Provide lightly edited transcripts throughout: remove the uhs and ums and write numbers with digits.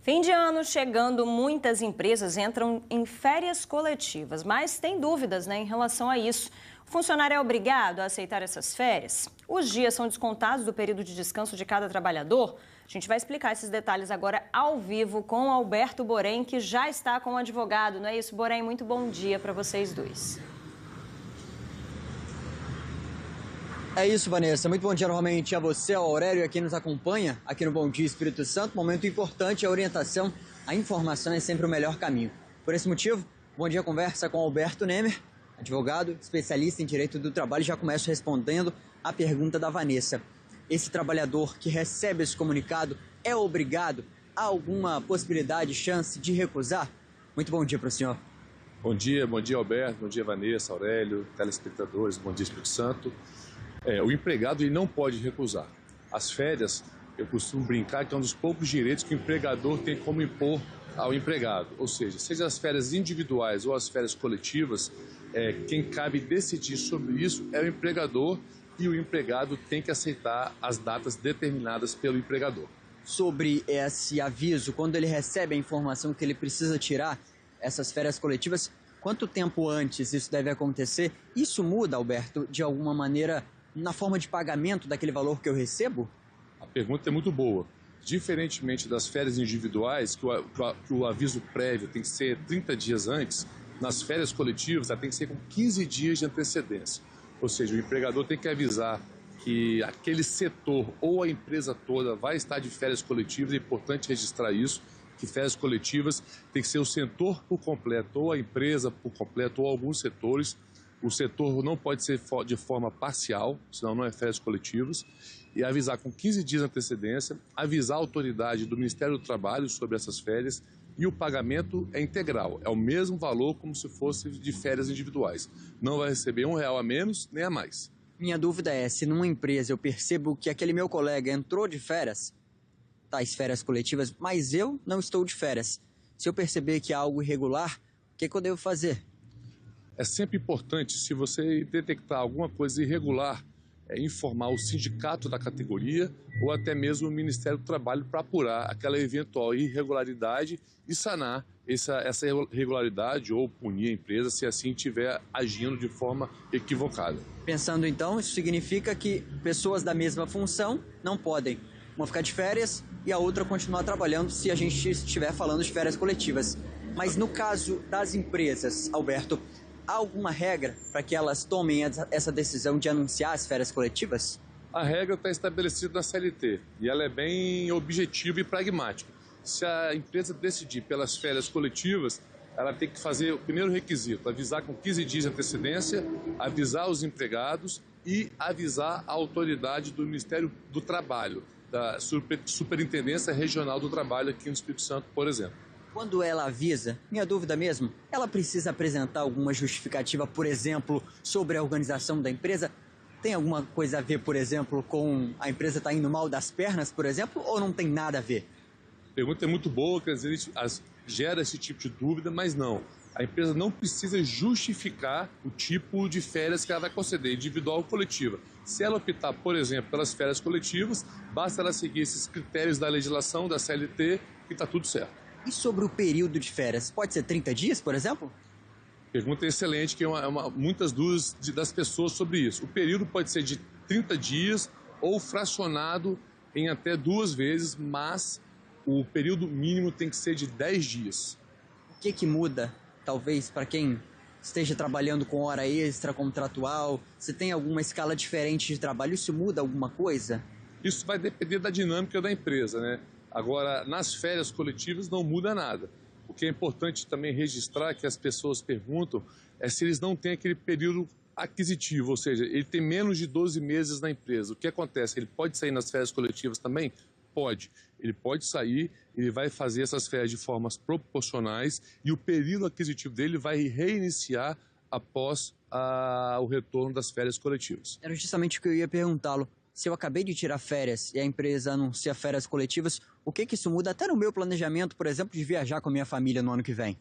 Fim de ano chegando, muitas empresas entram em férias coletivas, mas tem dúvidas, em relação a isso. O funcionário é obrigado a aceitar essas férias? Os dias são descontados do período de descanso de cada trabalhador? A gente vai explicar esses detalhes agora ao vivo com Alberto Borém, que já está com o advogado. Não é isso, Borém? Muito bom dia para vocês dois. É isso, Vanessa. Muito bom dia novamente a você, ao Aurélio, a quem nos acompanha aqui no Bom Dia Espírito Santo. Momento importante, a orientação, a informação é sempre o melhor caminho. Por esse motivo, Bom Dia conversa com Alberto Nemer, advogado, especialista em direito do trabalho. Já começo respondendo a pergunta da Vanessa. Esse trabalhador que recebe esse comunicado é obrigado a alguma possibilidade, chance de recusar? Muito bom dia para o senhor. Bom dia Alberto, bom dia Vanessa, Aurélio, telespectadores, Bom Dia Espírito Santo. O empregado ele não pode recusar. As férias, eu costumo brincar que é um dos poucos direitos que o empregador tem como impor ao empregado. Ou seja as férias individuais ou as férias coletivas, quem cabe decidir sobre isso é o empregador e o empregado tem que aceitar as datas determinadas pelo empregador. Sobre esse aviso, quando ele recebe a informação que ele precisa tirar essas férias coletivas, quanto tempo antes isso deve acontecer? Isso muda, Alberto, de alguma maneira na forma de pagamento daquele valor que eu recebo? A pergunta é muito boa. Diferentemente das férias individuais, que o aviso prévio tem que ser 30 dias antes, nas férias coletivas ela tem que ser com 15 dias de antecedência. Ou seja, o empregador tem que avisar que aquele setor ou a empresa toda vai estar de férias coletivas, é importante registrar isso, que férias coletivas tem que ser o setor por completo, ou a empresa por completo, ou alguns setores. O setor não pode ser de forma parcial, senão não é férias coletivas, e avisar com 15 dias de antecedência, avisar a autoridade do Ministério do Trabalho sobre essas férias, e o pagamento é integral, é o mesmo valor como se fosse de férias individuais. Não vai receber R$1 a menos nem a mais. Minha dúvida é, se numa empresa eu percebo que aquele meu colega entrou de férias, tais férias coletivas, mas eu não estou de férias. Se eu perceber que há algo irregular, o que eu devo fazer? É sempre importante, se você detectar alguma coisa irregular, informar o sindicato da categoria ou até mesmo o Ministério do Trabalho para apurar aquela eventual irregularidade e sanar essa irregularidade ou punir a empresa se assim estiver agindo de forma equivocada. Pensando então, isso significa que pessoas da mesma função não podem uma ficar de férias e a outra continuar trabalhando se a gente estiver falando de férias coletivas. Mas no caso das empresas, Alberto, há alguma regra para que elas tomem essa decisão de anunciar as férias coletivas? A regra está estabelecida na CLT e ela é bem objetiva e pragmática. Se a empresa decidir pelas férias coletivas, ela tem que fazer o primeiro requisito, avisar com 15 dias de antecedência, avisar os empregados e avisar a autoridade do Ministério do Trabalho, da Superintendência Regional do Trabalho aqui no Espírito Santo, por exemplo. Quando ela avisa, minha dúvida mesmo, ela precisa apresentar alguma justificativa, por exemplo, sobre a organização da empresa? Tem alguma coisa a ver, por exemplo, com a empresa estar indo mal das pernas, por exemplo, ou não tem nada a ver? A pergunta é muito boa, que às vezes gera esse tipo de dúvida, mas não. A empresa não precisa justificar o tipo de férias que ela vai conceder, individual ou coletiva. Se ela optar, por exemplo, pelas férias coletivas, basta ela seguir esses critérios da legislação, da CLT, e está tudo certo. E sobre o período de férias? Pode ser 30 dias, por exemplo? Pergunta excelente, que muitas dúvidas das pessoas sobre isso. O período pode ser de 30 dias ou fracionado em até 2 vezes, mas o período mínimo tem que ser de 10 dias. O que muda, talvez, para quem esteja trabalhando com hora extra, contratual? Se tem alguma escala diferente de trabalho, isso muda alguma coisa? Isso vai depender da dinâmica da empresa, né? Agora, nas férias coletivas não muda nada. O que é importante também registrar, que as pessoas perguntam, é se eles não têm aquele período aquisitivo, ou seja, ele tem menos de 12 meses na empresa. O que acontece? Ele pode sair nas férias coletivas também? Pode. Ele pode sair, ele vai fazer essas férias de formas proporcionais e o período aquisitivo dele vai reiniciar após o retorno das férias coletivas. Era justamente o que eu ia perguntá-lo. Se eu acabei de tirar férias e a empresa anuncia férias coletivas, o que isso muda até no meu planejamento, por exemplo, de viajar com a minha família no ano que vem?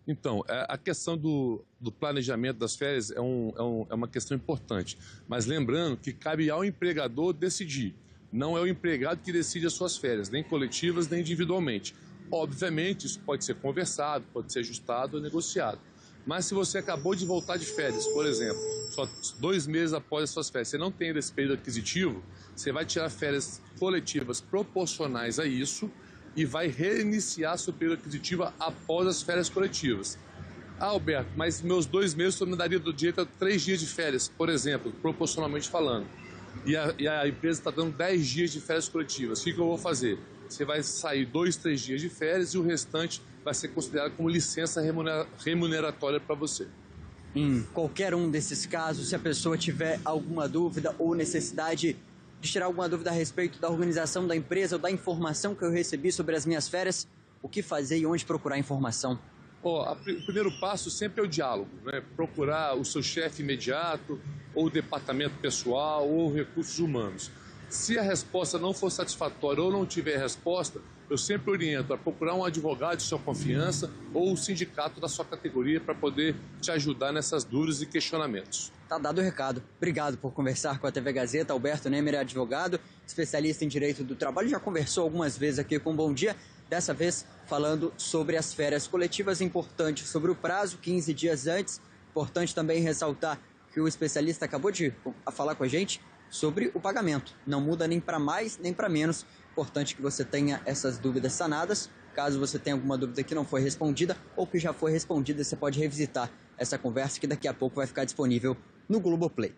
Então, a questão do planejamento das férias é uma questão importante. Mas lembrando que cabe ao empregador decidir. Não é o empregado que decide as suas férias, nem coletivas, nem individualmente. Obviamente, isso pode ser conversado, pode ser ajustado ou negociado. Mas se você acabou de voltar de férias, por exemplo, só 2 meses após as suas férias, você não tem esse período aquisitivo, você vai tirar férias coletivas proporcionais a isso e vai reiniciar seu período aquisitivo após as férias coletivas. Ah, Alberto, mas meus 2 meses só me daria do direito a 3 dias de férias, por exemplo, proporcionalmente falando. E a empresa está dando 10 dias de férias coletivas. O que eu vou fazer? Você vai sair 2, 3 dias de férias e o restante vai ser considerado como licença remuneratória para você. Em qualquer um desses casos, se a pessoa tiver alguma dúvida ou necessidade de tirar alguma dúvida a respeito da organização da empresa ou da informação que eu recebi sobre as minhas férias, o que fazer e onde procurar informação? O primeiro passo sempre é o diálogo, né? Procurar o seu chefe imediato, ou o departamento pessoal, ou recursos humanos. Se a resposta não for satisfatória ou não tiver resposta, eu sempre oriento a procurar um advogado de sua confiança ou o sindicato da sua categoria para poder te ajudar nessas dúvidas e questionamentos. Tá dado o recado. Obrigado por conversar com a TV Gazeta. Alberto Nemer é advogado, especialista em direito do trabalho. Já conversou algumas vezes aqui com Bom Dia, dessa vez falando sobre as férias coletivas. Importante sobre o prazo, 15 dias antes. Importante também ressaltar que o especialista acabou de falar com a gente sobre o pagamento. Não muda nem para mais nem para menos. Importante que você tenha essas dúvidas sanadas. Caso você tenha alguma dúvida que não foi respondida ou que já foi respondida, você pode revisitar essa conversa que daqui a pouco vai ficar disponível no Globoplay.